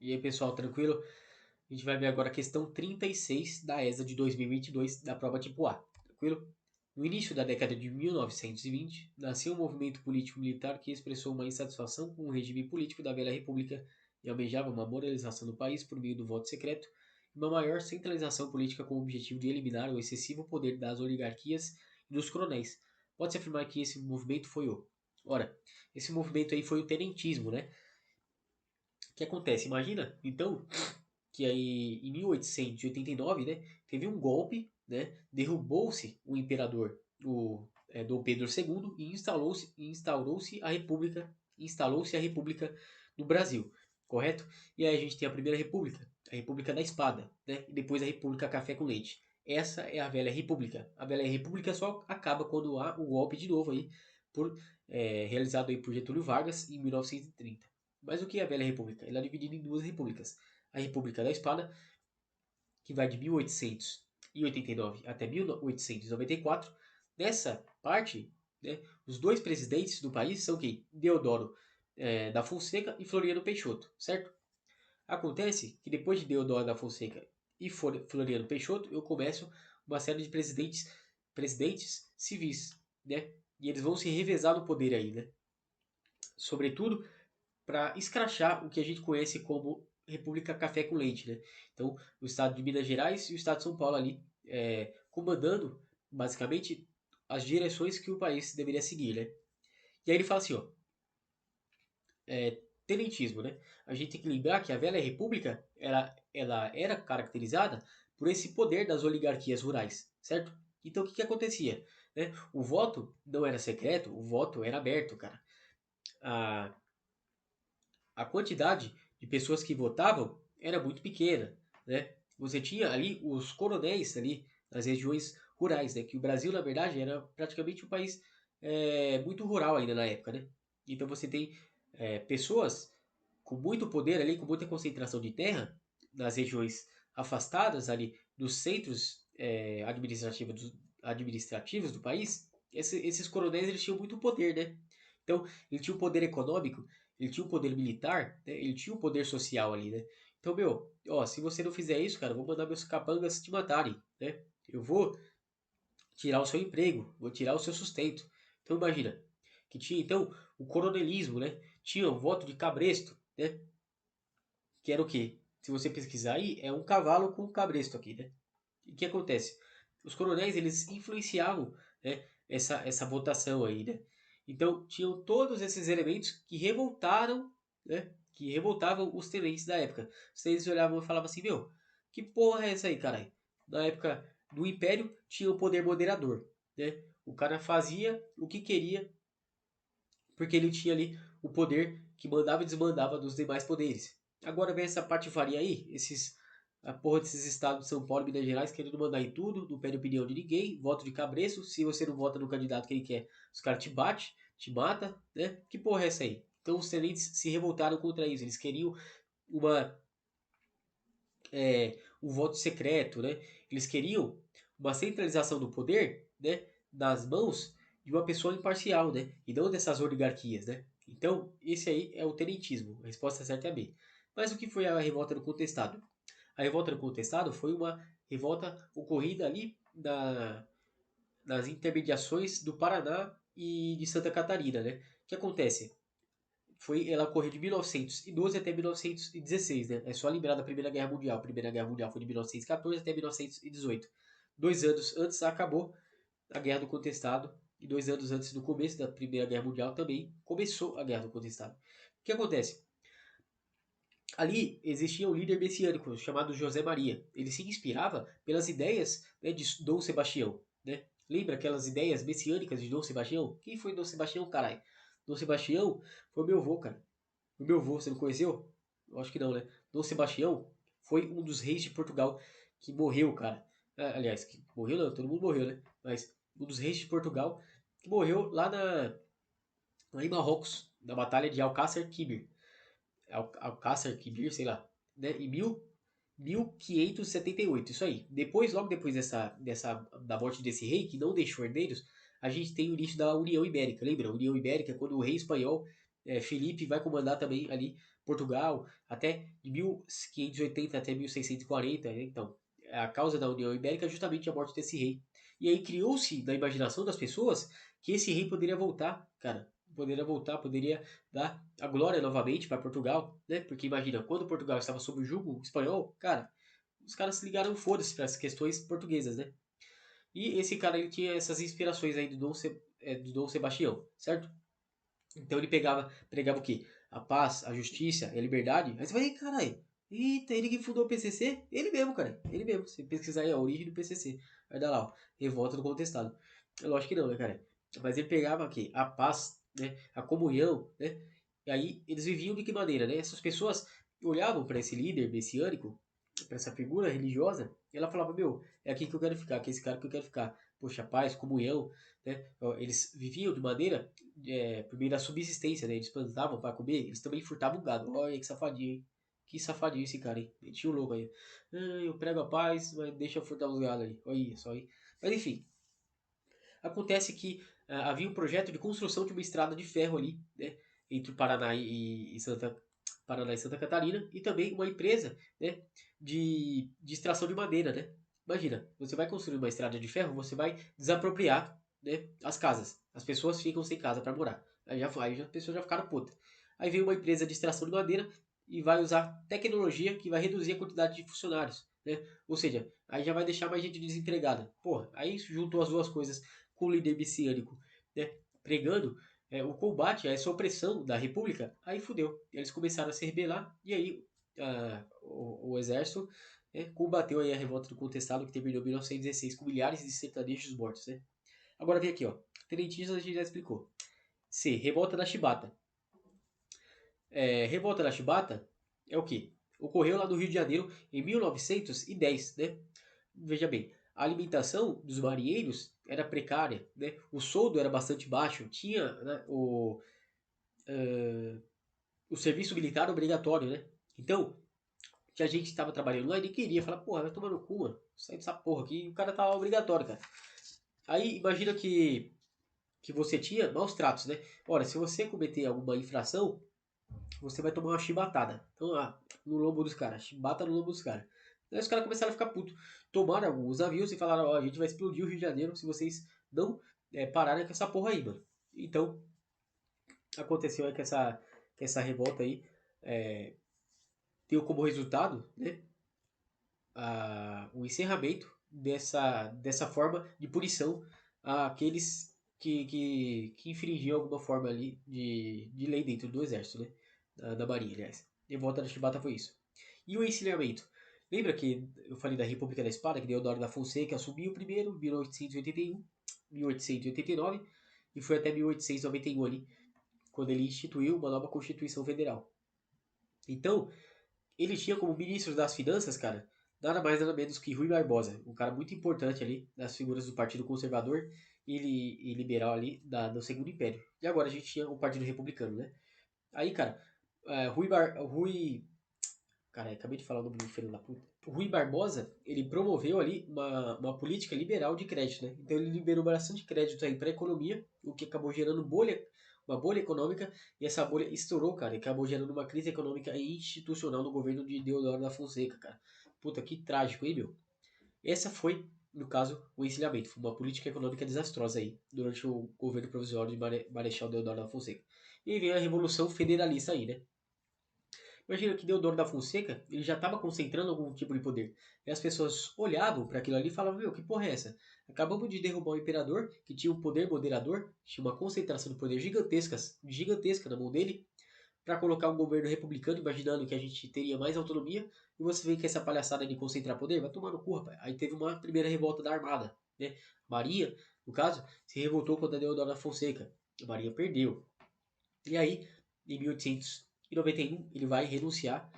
E aí, pessoal, tranquilo? A gente vai ver agora a questão 36 da ESA de 2022 da prova tipo A, tranquilo? No início da década de 1920, nasceu um movimento político-militar que expressou uma insatisfação com o regime político da velha república e almejava uma moralização do país por meio do voto secreto e uma maior centralização política com o objetivo de eliminar o excessivo poder das oligarquias e dos coronéis. Pode-se afirmar que esse movimento foi o... Ora, esse movimento aí foi o tenentismo, né? O que acontece? Imagina, então, que aí em 1889, né, teve um golpe, né, derrubou-se o imperador, Dom Pedro II e instaurou-se a República no Brasil, correto? E aí a gente tem a Primeira República, a República da Espada, né, e depois a República Café com Leite. Essa é a Velha República. A Velha República só acaba quando há o golpe de novo aí, realizado aí por Getúlio Vargas em 1930. Mas o que é a Velha República? Ela é dividida em duas repúblicas. A República da Espada, que vai de 1889 até 1894. Nessa parte, né, os dois presidentes do país são quem? Deodoro da Fonseca e Floriano Peixoto, certo? Acontece que depois de Deodoro da Fonseca e Floriano Peixoto, eu começo uma série de presidentes civis, né? E eles vão se revezar no poder aí, né? Sobretudo para escrachar o que a gente conhece como República Café com Leite, né? Então, o estado de Minas Gerais e o estado de São Paulo ali comandando, basicamente, as direções que o país deveria seguir, né? E aí ele fala assim, ó, tenentismo, né? A gente tem que lembrar que a velha república ela era caracterizada por esse poder das oligarquias rurais, certo? Então, o que que acontecia? Né? O voto não era secreto, o voto era aberto, cara. A, a quantidade de pessoas que votavam era muito pequena, né? Você tinha ali os coronéis ali nas regiões rurais, né? Que o Brasil, na verdade, era praticamente um país muito rural ainda na época, né? Então você tem pessoas com muito poder ali, com muita concentração de terra nas regiões afastadas ali dos centros administrativos do país. Esses coronéis eles tinham muito poder, né? Então, ele tinha um poder econômico, ele tinha um poder militar, né? Ele tinha um poder social ali, né? Então, meu, ó, se você não fizer isso, cara, eu vou mandar meus capangas te matarem, né? Eu vou tirar o seu emprego, vou tirar o seu sustento. Então, imagina, que tinha, então, o coronelismo, né? Tinha o voto de cabresto, né? Que era o quê? Se você pesquisar aí, é um cavalo com um cabresto aqui, né? E o que acontece? Os coronéis, eles influenciavam, né, essa votação aí, né? Então, tinham todos esses elementos que revoltaram, né? Que revoltavam os tenentes da época. Os tenentes olhavam e falavam assim, meu, que porra é essa aí, caralho? Na época do Império, tinha o poder moderador, né? O cara fazia o que queria, porque ele tinha ali o poder que mandava e desmandava dos demais poderes. Agora vem essa patifaria aí, a porra desses estados de São Paulo e Minas Gerais querendo mandar em tudo, não pede opinião de ninguém, voto de cabresto, se você não vota no candidato que ele quer, os caras te batem, te matam, né? Que porra é essa aí? Então os tenentes se revoltaram contra isso, eles queriam uma, um voto secreto, né? Eles queriam uma centralização do poder, né? Nas mãos de uma pessoa imparcial, né? E não dessas oligarquias, né? Então, esse aí é o tenentismo. A resposta certa é B. Mas o que foi a revolta do contestado? A revolta do contestado foi uma revolta ocorrida ali nas intermediações do Paraná e de Santa Catarina, né? O que acontece? Ela ocorreu de 1912 até 1916, né? É só lembrar da Primeira Guerra Mundial. A Primeira Guerra Mundial foi de 1914 até 1918. 2 anos antes acabou a Guerra do Contestado e 2 anos antes do começo da Primeira Guerra Mundial também começou a Guerra do Contestado. O que acontece? Ali existia um líder messiânico chamado José Maria. Ele se inspirava pelas ideias, né, de Dom Sebastião, né? Lembra aquelas ideias messiânicas de Dom Sebastião? Quem foi Dom Sebastião, caralho? Dom Sebastião foi meu avô, cara. O meu avô, você não conheceu? Eu acho que não, né? Dom Sebastião foi um dos reis de Portugal que morreu, cara. Aliás, que morreu não, todo mundo morreu, né? Mas um dos reis de Portugal que morreu lá em Marrocos, na Batalha de Alcácer Quibir. Alcácer Quibir, sei lá. Né? Em 1578, isso aí. Logo depois da morte desse rei, que não deixou herdeiros, a gente tem o início da União Ibérica. Lembra? A União Ibérica, quando o rei espanhol Felipe vai comandar também ali Portugal, até de 1580 até 1640. Então, a causa da União Ibérica é justamente a morte desse rei. E aí criou-se na imaginação das pessoas que esse rei poderia voltar, cara. Poderia voltar, poderia dar a glória novamente para Portugal, né? Porque imagina, quando Portugal estava sob o jugo espanhol, cara, os caras se ligaram foda-se para as questões portuguesas, né? E esse cara ele tinha essas inspirações aí do Dom Sebastião, certo? Então ele pregava o quê? A paz, a justiça e a liberdade. Aí você vai, caralho, eita, ele que fundou o PCC? Ele mesmo, cara, ele mesmo. Se pesquisar aí a origem do PCC, vai dar lá, ó, Revolta do Contestado. É lógico que não, né, cara? Mas ele pegava o quê? A paz, né? A comunhão, né? E aí eles viviam de que maneira, né? Essas pessoas olhavam para esse líder messiânico, para essa figura religiosa, e ela falava, meu, é aqui que eu quero ficar, que é esse cara que eu quero ficar. Poxa, paz, comunhão, né? Eles viviam de maneira por meio da subsistência, né? Eles plantavam para comer, eles também furtavam o gado. Olha que safadinho, hein? Que safadinho esse cara, hein? Metia o louco aí. Ah, eu prego a paz, mas deixa eu furtar os gados ali. Olha só aí. Mas enfim, acontece que havia um projeto de construção de uma estrada de ferro ali, né? Entre o Paraná e Santa Catarina, e também uma empresa, né? De extração de madeira, né? Imagina, você vai construir uma estrada de ferro, você vai desapropriar, né, as casas. As pessoas ficam sem casa para morar. Aí as pessoas já ficaram putas. Aí vem uma empresa de extração de madeira e vai usar tecnologia que vai reduzir a quantidade de funcionários, né? Ou seja, aí já vai deixar mais gente desempregada. Porra, aí juntou as duas coisas com o líder messiânico, né, pregando o combate a essa opressão da república, aí fudeu. Eles começaram a se rebelar e aí o exército combateu aí a revolta do contestado que terminou em 1916 com milhares de sertanejos mortos, né? Agora vem aqui, ó. Tenentistas a gente já explicou. C. Revolta da Chibata. Revolta da Chibata é o quê? Ocorreu lá no Rio de Janeiro em 1910, né? Veja bem, a alimentação dos marinheiros era precária, né? O soldo era bastante baixo, tinha, né, o serviço militar obrigatório, né? Então, tinha gente que estava trabalhando lá e nem queria, falar, porra, vai tomar no cu, mano, sai dessa porra aqui, e o cara tava obrigatório, cara. Aí, imagina que você tinha maus tratos, né? Ora, se você cometer alguma infração, você vai tomar uma chibatada. Então, no lombo dos caras, chibata no lombo dos caras. Aí os caras começaram a ficar putos. Tomaram alguns navios e falaram, ó, a gente vai explodir o Rio de Janeiro se vocês não pararem com essa porra aí, mano. Então, aconteceu aí que essa revolta aí deu como resultado, né, o encerramento dessa forma de punição àqueles que infringiam alguma forma ali de lei dentro do exército, né? Da Marinha, aliás. A revolta da Chibata foi isso. E o encilhamento? Lembra que eu falei da República da Espada, que Deodoro da Fonseca assumiu primeiro, 1881, 1889, e foi até 1891 ali, quando ele instituiu uma nova Constituição Federal. Então, ele tinha como ministro das Finanças, cara, nada mais nada menos que Rui Barbosa, um cara muito importante ali das figuras do Partido Conservador e liberal ali do Segundo Império. E agora a gente tinha o Partido Republicano, né? Aí, cara, Rui. Cara, acabei de falar o nome do filho da puta. O Rui Barbosa, ele promoveu ali uma política liberal de crédito, né? Então ele liberou bastante crédito aí para a economia, o que acabou gerando uma bolha econômica, e essa bolha estourou, cara, e acabou gerando uma crise econômica e institucional no governo de Deodoro da Fonseca, cara. Puta, que trágico, hein, meu? Essa foi, no caso, o encilhamento. Foi uma política econômica desastrosa aí, durante o governo provisório de Marechal Deodoro da Fonseca. E veio a Revolução Federalista aí, né? Imagina que Deodoro da Fonseca, ele já estava concentrando algum tipo de poder. E as pessoas olhavam para aquilo ali e falavam, meu, que porra é essa? Acabamos de derrubar o imperador, que tinha um poder moderador, tinha uma concentração de poder gigantesca na mão dele, para colocar um governo republicano, imaginando que a gente teria mais autonomia, e você vê que essa palhaçada de concentrar poder vai tomar no cu, rapaz. Aí teve uma primeira revolta da Armada, né? Maria, no caso, se revoltou contra Deodoro da Fonseca. A Maria perdeu. E aí, em 1891, ele vai renunciar.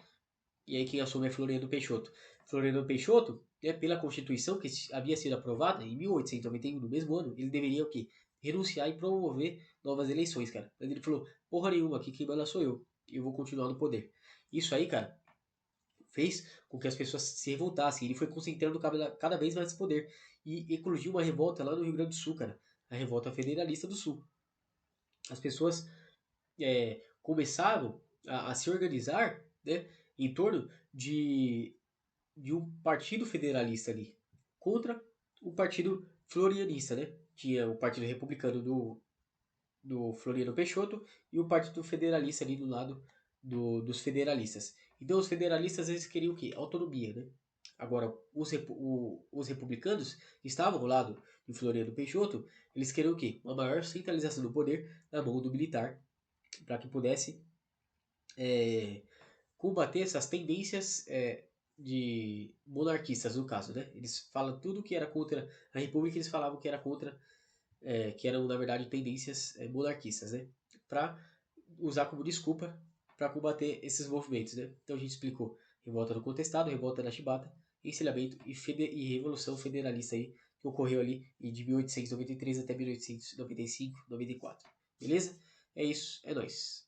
E aí quem assume é Floriano Peixoto. Floriano Peixoto, pela Constituição que havia sido aprovada em 1891, no mesmo ano, ele deveria o quê? Renunciar e promover novas eleições, cara. Mas ele falou, porra nenhuma, aqui quem manda sou eu. Eu vou continuar no poder. Isso aí, cara, fez com que as pessoas se revoltassem. Ele foi concentrando cada vez mais poder. E eclodiu uma revolta lá no Rio Grande do Sul, cara. A revolta federalista do Sul. As pessoas começaram a se organizar, né, em torno de um partido federalista ali, contra o partido florianista, né? Tinha o Partido Republicano do Floriano Peixoto e o Partido Federalista ali do lado dos federalistas. Então os federalistas eles queriam o quê? Autonomia, né? Agora, os republicanos que estavam ao lado de Floriano Peixoto, eles queriam o quê? Uma maior centralização do poder na mão do militar, para que pudesse combater essas tendências de monarquistas, no caso, né? Eles falam tudo que era contra a república, eles falavam que era contra, que eram, na verdade, tendências monarquistas, né? Para usar como desculpa para combater esses movimentos, né? Então a gente explicou revolta do contestado, revolta da chibata, encilhamento e revolução federalista aí, que ocorreu ali de 1893 até 1895, 94. Beleza? É isso, é nóis.